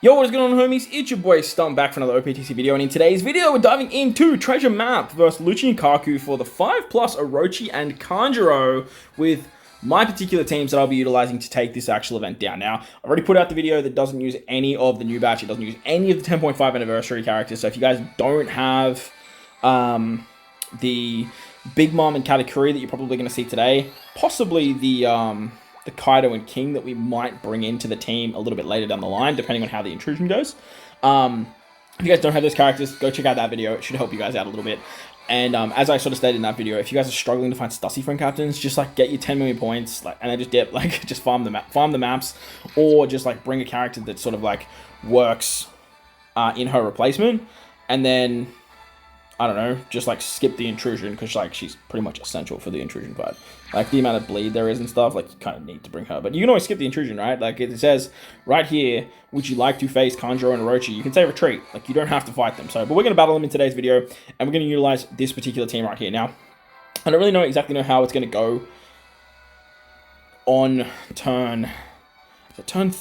Yo, what is going on, homies? It's your boy Stump back for another OPTC video, and in today's video, we're diving into Treasure Map versus Lucci Kaku for the 5+ Orochi and Kanjuro with my particular teams that I'll be utilizing to take this actual event down. Now, I've already put out the video that doesn't use any of the new batch. It doesn't use any of the 10.5 anniversary characters. So if you guys don't have the Big Mom and Katakuri that you're probably going to see today, possibly the Kaido and King that we might bring into the team a little bit later down the line, depending on how the intrusion goes. If you guys don't have those characters, go check out that video. It should help you guys out a little bit. And as I sort of stated in that video, if you guys are struggling to find Stussy friend captains, just like get your 10 million points, and then just dip, just farm the maps, or just like bring a character that sort of like works in her replacement, and then I don't know, just like skip the intrusion because like she's pretty much essential for the intrusion fight. Like the amount of bleed there is and stuff, like you kind of need to bring her. But you can always skip the intrusion, right? Like it says right here, would you like to face Kanjuro and Orochi? You can say retreat. Like you don't have to fight them. So, but we're going to battle them in today's video, and we're going to utilize this particular team right here. Now, I don't really know exactly how it's going to go on turn. Is it turn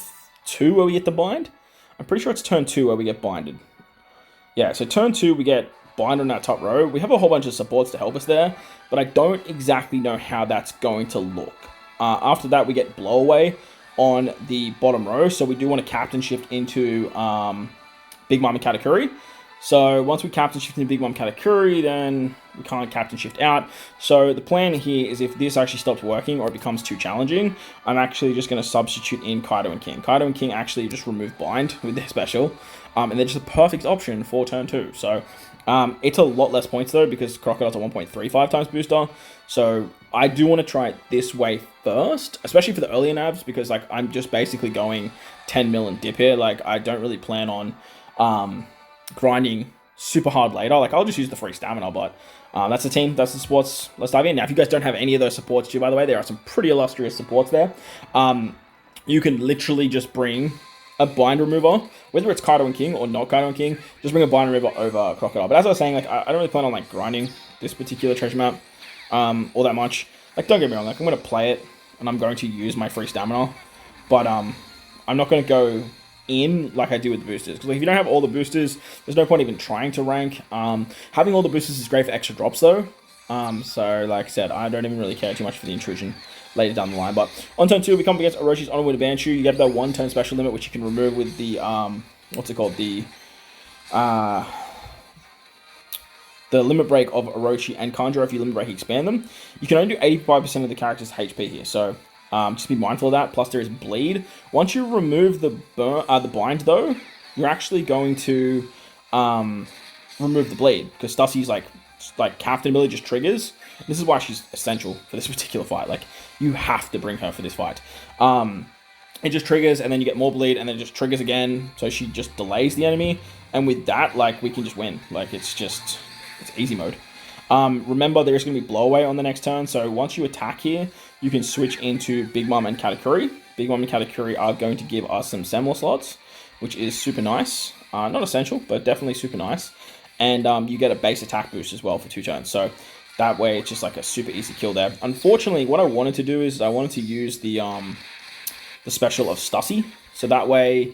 2 where we get the bind? I'm pretty sure it's turn 2 where we get binded. Yeah, so turn 2 we get bind on that top row. We have a whole bunch of supports to help us there, but I don't exactly know how that's going to look. After that, we get blow away on the bottom row, so we do want to captain shift into Big Mom and Katakuri. So once we captain shift into Big Mom Katakuri, then we can't captain shift out. So the plan here is if this actually stops working or it becomes too challenging, I'm actually just going to substitute in Kaido and King. Kaido and King actually just remove bind with their special, and they're just a perfect option for turn 2. So it's a lot less points though because Crocodile's a 1.35 times booster. So I do want to try it this way first, especially for the earlier nabs, because like I'm just basically going 10 mil and dip here. Like I don't really plan on grinding super hard later. Like I'll just use the free stamina, but that's the team, that's the supports. Let's dive in. Now, if you guys don't have any of those supports too, by the way, there are some pretty illustrious supports there. You can literally just bring a bind remover, whether it's Kaido and King or not Kaido and King, just bring a bind remover over Crocodile. But as I was saying, like I don't really plan on like grinding this particular treasure map all that much. Like don't get me wrong, like I'm gonna play it and I'm going to use my free stamina, but I'm not gonna go in like I do with the boosters, because like, if you don't have all the boosters, there's no point even trying to rank. Having all the boosters is great for extra drops though. So like I said, I don't even really care too much for the intrusion later down the line. But on turn 2, we come against Orochi's Honor Winter Banshu. You get that 1 turn special limit, which you can remove with the what's it called, the limit break of Orochi and Kanjuro. If you limit break, expand them. You can only do 85% of the character's HP here, so just be mindful of that. Plus, there is bleed. Once you remove the bind, though, you're actually going to remove the bleed, because Stussy's like captain ability just triggers. This is why she's essential for this particular fight. Like you have to bring her for this fight. It just triggers, and then you get more bleed, and then it just triggers again. So she just delays the enemy, and with that, like we can just win. Like it's easy mode. Remember, there is going to be blow away on the next turn. So once you attack here, you can switch into Big Mom and Katakuri. Big Mom and Katakuri are going to give us some Semler slots, which is super nice. Not essential, but definitely super nice. And you get a base attack boost as well for 2 turns. So that way, it's just like a super easy kill there. Unfortunately, what I wanted to do is I wanted to use the special of Stussy. So that way,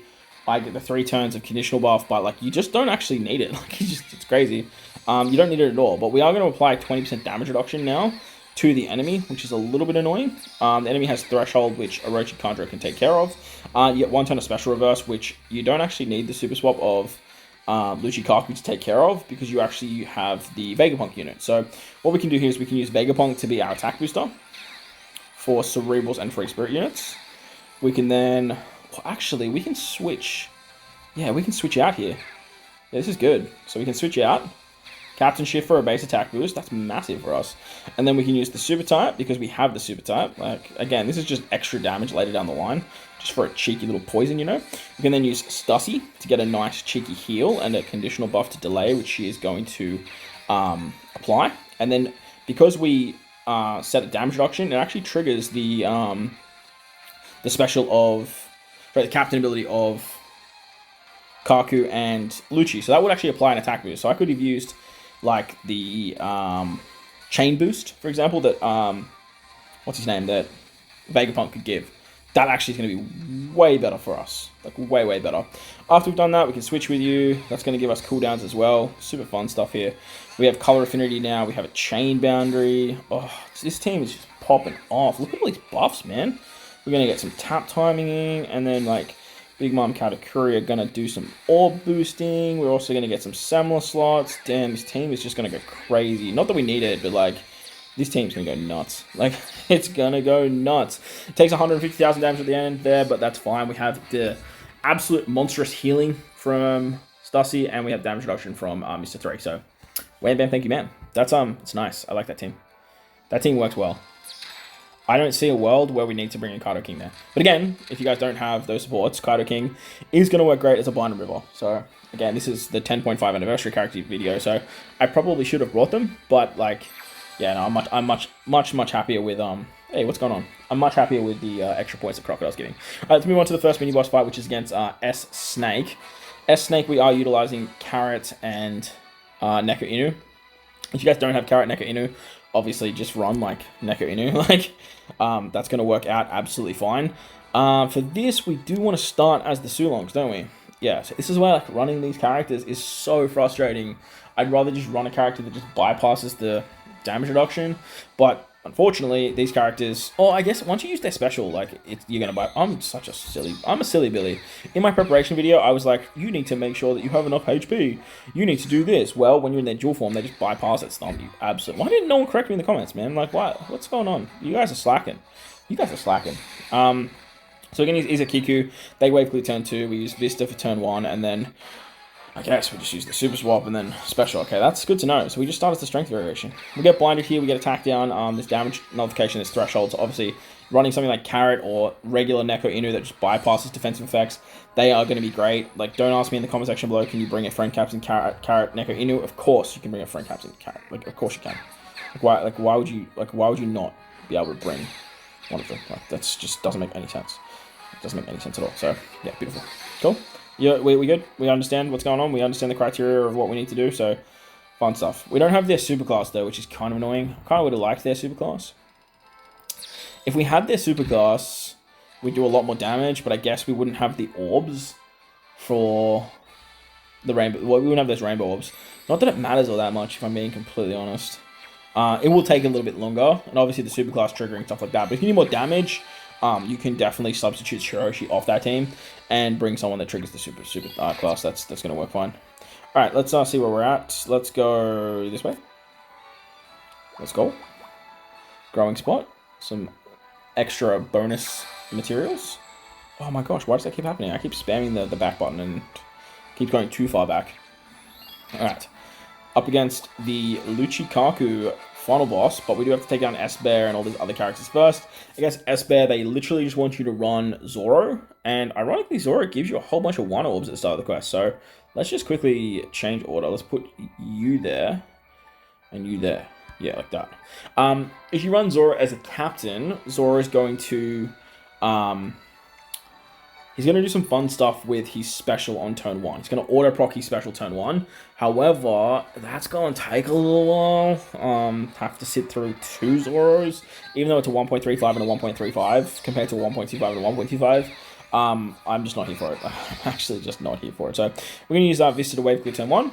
I get the 3 turns of conditional buff, but like you just don't actually need it. Like it's crazy. You don't need it at all. But we are going to apply 20% damage reduction now to the enemy, which is a little bit annoying. The enemy has Threshold, which Orochi Kanjuro can take care of. You get 1 turn of special reverse, which you don't actually need the super swap of Lucci Kaku to take care of, because you actually have the Vegapunk unit. So what we can do here is we can use Vegapunk to be our attack booster for Cerebrals and Free Spirit units. We can then, well, actually we can switch. Yeah, we can switch out here. Yeah, this is good. So we can switch out. Captain shift for a base attack boost. That's massive for us. And then we can use the super type, because we have the super type. Like, again, this is just extra damage later down the line, just for a cheeky little poison, you know. We can then use Stussy to get a nice cheeky heal and a conditional buff to delay, which she is going to apply. And then because we set a damage reduction, it actually triggers the special of, sorry, the captain ability of Kaku and Lucci. So that would actually apply an attack boost. So I could have used like the chain boost, for example, that what's his name, that Vegapunk could give that actually is going to be way better for us. Like, way better. After we've done that, we can switch with you. That's going to give us cooldowns as well. Super fun stuff here. We have color affinity now. We have a chain boundary. Oh, this team is just popping off. Look at all these buffs, man. We're going to get some tap timing, and then, like, Big Mom Katakuri are going to do some orb boosting. We're also going to get some Samla slots. Damn, this team is just going to go crazy. Not that we need it, but, like, this team's going to go nuts. Like, it's going to go nuts. It takes 150,000 damage at the end there, but that's fine. We have the absolute monstrous healing from Stussy, and we have damage reduction from Mr. Drey. So, wham bam, thank you, man. That's it's nice. I like that team. That team works well. I don't see a world where we need to bring in Kaido King there. But again, if you guys don't have those supports, Kaido King is going to work great as a Blind River. So, again, this is the 10.5 anniversary character video, so I probably should have brought them, but, like, yeah, no, I'm much happier with, hey, what's going on? I'm much happier with the extra points that Crocodile's getting. Alright, let's move on to the first mini-boss fight, which is against S-Snake. S-Snake, we are utilizing Carrot and Neko Inu. If you guys don't have Carrot, Neko Inu, obviously just run like Neko Inu. Like, that's going to work out absolutely fine. For this, we do want to start as the Sulongs, don't we? Yeah, so this is why, like, running these characters is so frustrating. I'd rather just run a character that just bypasses the damage reduction, but unfortunately these characters, I guess once you use their special, like, you're gonna buy. I'm a silly Billy. In my preparation video, I was like, you need to make sure that you have enough HP, you need to do this. Well, when you're in their dual form, they just bypass it, stomp you. Absolutely. Why didn't no one correct me in the comments, man? Like, what's going on? You guys are slacking. So we're gonna use Kiku. They wave clear turn 2, we use Vista for turn 1, and then I guess we just use the super swap and then special. Okay, that's good to know. So we just start as the strength variation. We get blinded here, we get attack down, this damage nullification, this threshold. So obviously, running something like Carrot or regular Neko Inu that just bypasses defensive effects, they are going to be great. Like, don't ask me in the comment section below, can you bring a friend captain Carrot, Neko Inu? Of course you can bring a friend captain Carrot. Like, of course you can. Why would you not be able to bring one of them? Like, that's just doesn't make any sense. It doesn't make any sense at all. So, yeah, beautiful. Cool. Yeah, we good? We understand what's going on. We understand the criteria of what we need to do, so fun stuff. We don't have their superclass, though, which is kind of annoying. I kind of would have liked their superclass. If we had their superclass, we'd do a lot more damage, but I guess we wouldn't have the orbs for the rainbow. Well, we wouldn't have those rainbow orbs. Not that it matters all that much, if I'm being completely honest. It will take a little bit longer, and obviously the superclass triggering, stuff like that. But if you need more damage, you can definitely substitute Shiroshi off that team and bring someone that triggers the super class. That's going to work fine. All right, let's see where we're at. Let's go this way. Let's go. Growing spot. Some extra bonus materials. Oh my gosh, why does that keep happening? I keep spamming the back button and keep going too far back. All right. Up against the Lucci Kaku final boss, but we do have to take down S-Bear and all these other characters first. I guess S-Bear, they literally just want you to run Zoro, and ironically Zoro gives you a whole bunch of one orbs at the start of the quest, so let's just quickly change order. Let's put you there, and you there. Yeah, like that. If you run Zoro as a captain, Zoro is going to, he's going to do some fun stuff with his special on turn 1. He's going to auto-proc his special turn 1. However, that's going to take a little while. Have to sit through 2 Zoros, even though it's a 1.35 and a 1.35 compared to a 1.25 and a 1.25. I'm just not here for it. I'm actually just not here for it. So we're going to use Vista to wave clear turn 1.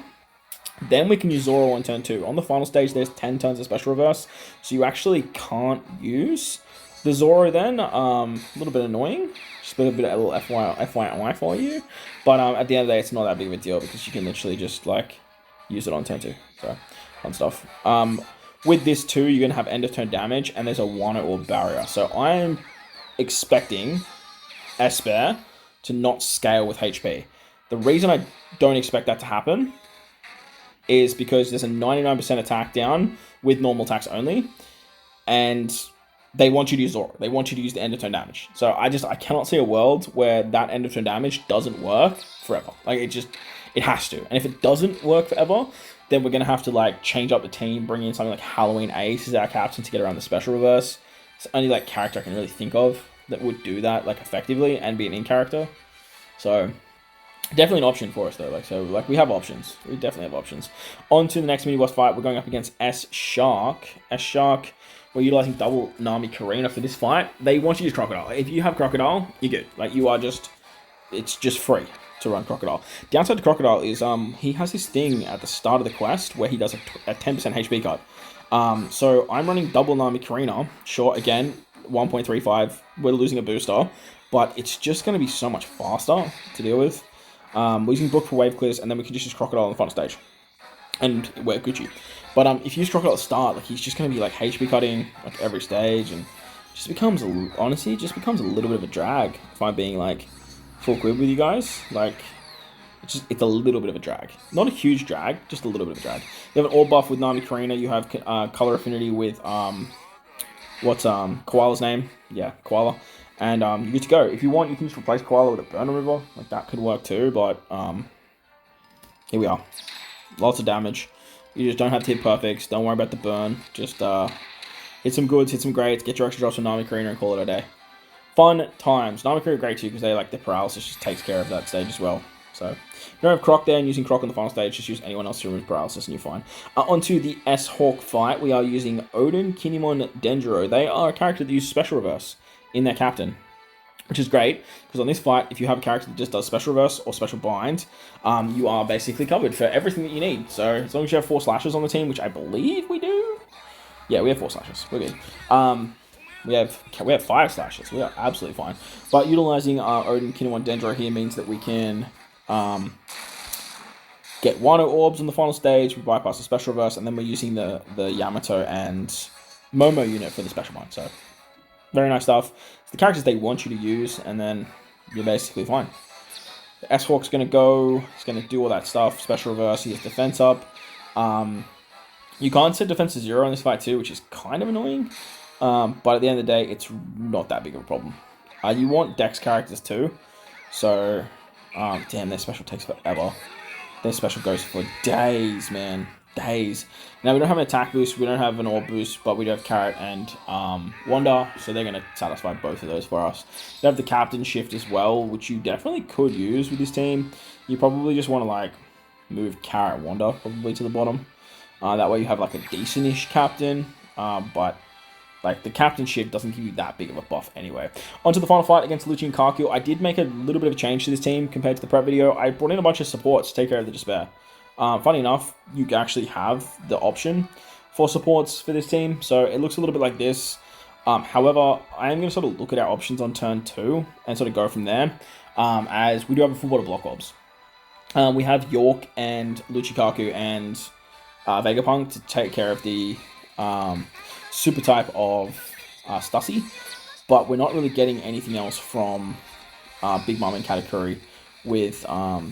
Then we can use Zoro on turn 2. On the final stage, there's 10 turns of special reverse, so you actually can't use the Zoro then. A little bit annoying. Just a little FYI for you. But at the end of the day, it's not that big of a deal because you can literally just, like, use it on turn 2. So, fun stuff. With this too, you're going to have end of turn damage, and there's a 1 or barrier. So I'm expecting S-Bear to not scale with HP. The reason I don't expect that to happen is because there's a 99% attack down with normal attacks only, and they want you to use Zoro. They want you to use the end of turn damage. So I cannot see a world where that end of turn damage doesn't work forever. Like, it has to. And if it doesn't work forever, then we're going to have to, like, change up the team, bring in something like Halloween Ace as our captain to get around the special reverse. It's the only, like, character I can really think of that would do that, like, effectively and be an in-character. So Definitely an option for us though. Like we have options. We definitely have options. On to the next mini boss fight. We're going up against S Shark. S Shark. We're utilizing double Nami Karina for this fight. They want you to use Crocodile. If you have Crocodile, you're good. Like you are just, it's just free to run Crocodile. Downside to Crocodile is he has this thing at the start of the quest where he does a 10% HP cut. So I'm running double Nami Karina. Sure, again, 1.35. We're losing a booster, but it's just going to be so much faster to deal with. We're using Book for wave clears, and then we can just use Crocodile on the final stage. And we're Gucci. But if you use Crocodile at the start, like he's just going to be like HP cutting like every stage, and just becomes, honestly, just becomes a little bit of a drag, if I'm being like full quid with you guys. Like, it's a little bit of a drag. Not a huge drag, just a little bit of a drag. You have an Orb buff with Nami Karina, you have color affinity with, what's Koala's name? Yeah, Koala. And you're good to go. If you want, you can just replace Koala with a burn remover. Like, that could work too, but here we are. Lots of damage. You just don't have to hit perfects. Don't worry about the burn. Just hit some goods, hit some greats, get your extra drops with Nami Karina and call it a day. Fun times. Nami Karina great too, because they like the paralysis just takes care of that stage as well. So, if you don't have Croc there and using Croc on the final stage, just use anyone else to remove paralysis and you're fine. Onto the S-Hawk fight, we are using Odin, Kinemon, Denjiro. They are a character that uses Special Reverse in their captain, which is great, because on this fight, if you have a character that just does Special Reverse or Special Bind, you are basically covered for everything that you need. So, as long as you have 4 slashes on the team, which I believe we do. Yeah, we have 4 slashes. We're good. We have 5 slashes. We are absolutely fine. But utilizing Odin, Kinemon, Denjiro here means that we can get Wano orbs on the final stage. We bypass the Special Reverse, and then we're using the Yamato and Momo unit for the Special Bind. So, very nice stuff. It's the characters they want you to use, and then you're basically fine. The S-Hawk's going to go. He's going to do all that stuff. Special Reverse. He has defense up. You can't set defense to 0 in this fight too, which is kind of annoying. But at the end of the day, it's not that big of a problem. You want Dex characters too. So, damn, their special takes forever. Their special goes for days, man. Days. Now, we don't have an attack boost, we don't have an orb boost, but we do have Carrot and Wanda, so they're going to satisfy both of those for us. You have the Captain Shift as well, which you definitely could use with this team. You probably just want to, like, move Carrot and Wanda probably to the bottom. That way you have, like, a decent-ish Captain, but like, the Captain Shift doesn't give you that big of a buff anyway. On to the final fight against Lucci Kaku. I did make a little bit of a change to this team compared to the prep video. I brought in a bunch of supports to take care of the Despair. Funny enough, you actually have the option for supports for this team, so it looks a little bit like this. However, I am going to sort of look at our options on turn 2 and sort of go from there, as we do have a full board of Block Orbs. We have York and Lucci Kaku and Vegapunk to take care of the super type of Stussy, but we're not really getting anything else from Big Mom and Katakuri with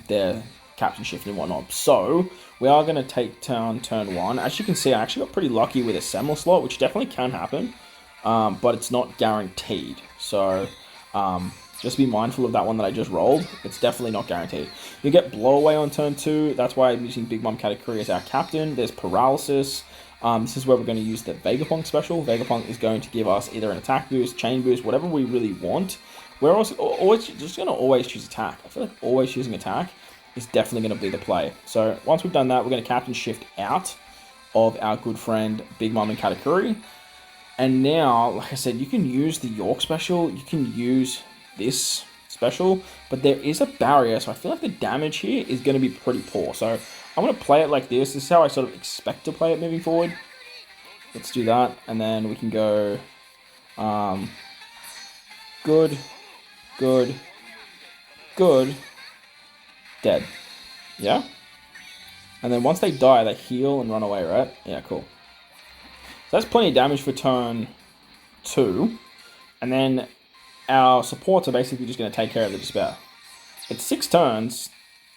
their Captain Shift and whatnot. So we are going to take turn 1. As you can see, I actually got pretty lucky with a Semler slot, which definitely can happen, but it's not guaranteed. So just be mindful of that one that I just rolled. It's definitely not guaranteed. You get Blowaway on turn 2. That's why I'm using Big Mom Katakuri as our captain. There's Paralysis. This is where we're going to use the Vegapunk special. Vegapunk is going to give us either an attack boost, chain boost, whatever we really want. We're also always just going to always choose attack. I feel like always choosing attack is definitely going to be the play. So once we've done that, we're going to Captain Shift out of our good friend Big Mom and Katakuri. And now, like I said, you can use the York special. You can use this special, but there is a barrier. So I feel like the damage here is going to be pretty poor. So I'm going to play it like this. This is how I sort of expect to play it moving forward. Let's do that. And then we can go good, good, good, dead. Yeah? And then once they die, they heal and run away, right? Yeah, cool. So that's plenty of damage for turn 2. And then our supports are basically just going to take care of the Despair. It's 6 turns.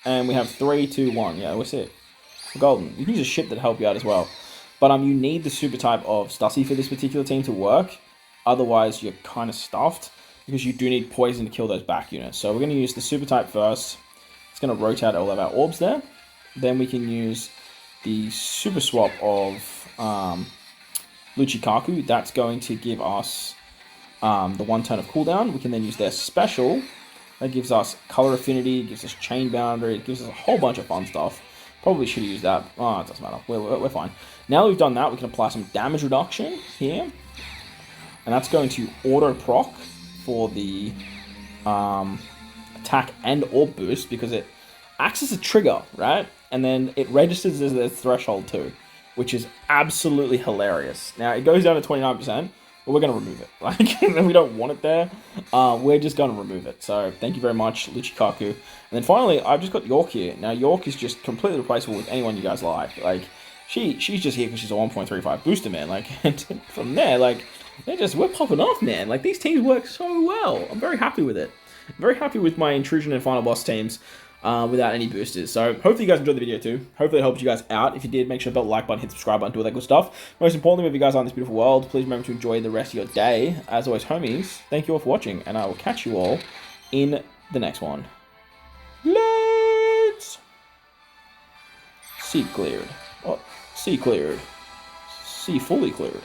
And we have 3, 2, 1. Yeah, we're sick. We're golden. You can use a ship that help you out as well. But you need the super type of Stussy for this particular team to work. Otherwise, you're kind of stuffed. Because you do need poison to kill those back units. So we're going to use the super type first. It's going to rotate all of our orbs there. Then we can use the super swap of Lucci Kaku. That's going to give us the 1 turn of cooldown. We can then use their special That gives us color affinity, gives us chain boundary, it gives us a whole bunch of fun stuff. Probably should have used that. Oh, it doesn't matter. We're fine. Now that we've done that, we can apply some damage reduction here. And that's going to auto-proc for the attack and or boost, because it acts as a trigger, right? And then it registers as a threshold too, which is absolutely hilarious. Now, it goes down to 29%. But we're going to remove it. Like, we don't want it there. We're just going to remove it. So, thank you very much, Lucci Kaku. And then finally, I've just got York here. Now, York is just completely replaceable with anyone you guys like. Like, she's just here because she's a 1.35 booster, man. Like, and from there, like, we're popping off, man. Like, these teams work so well. I'm very happy with it. I'm very happy with my Intrusion and Final Boss teams. Without any boosters. So hopefully you guys enjoyed the video too. Hopefully it helped you guys out. If you did, make sure to hit the like button, hit the subscribe button, do all that good stuff. Most importantly, if you guys are in this beautiful world, please remember to enjoy the rest of your day. As always, homies, thank you all for watching, and I will catch you all in the next one. Let's see cleared. Oh, see cleared. See fully cleared.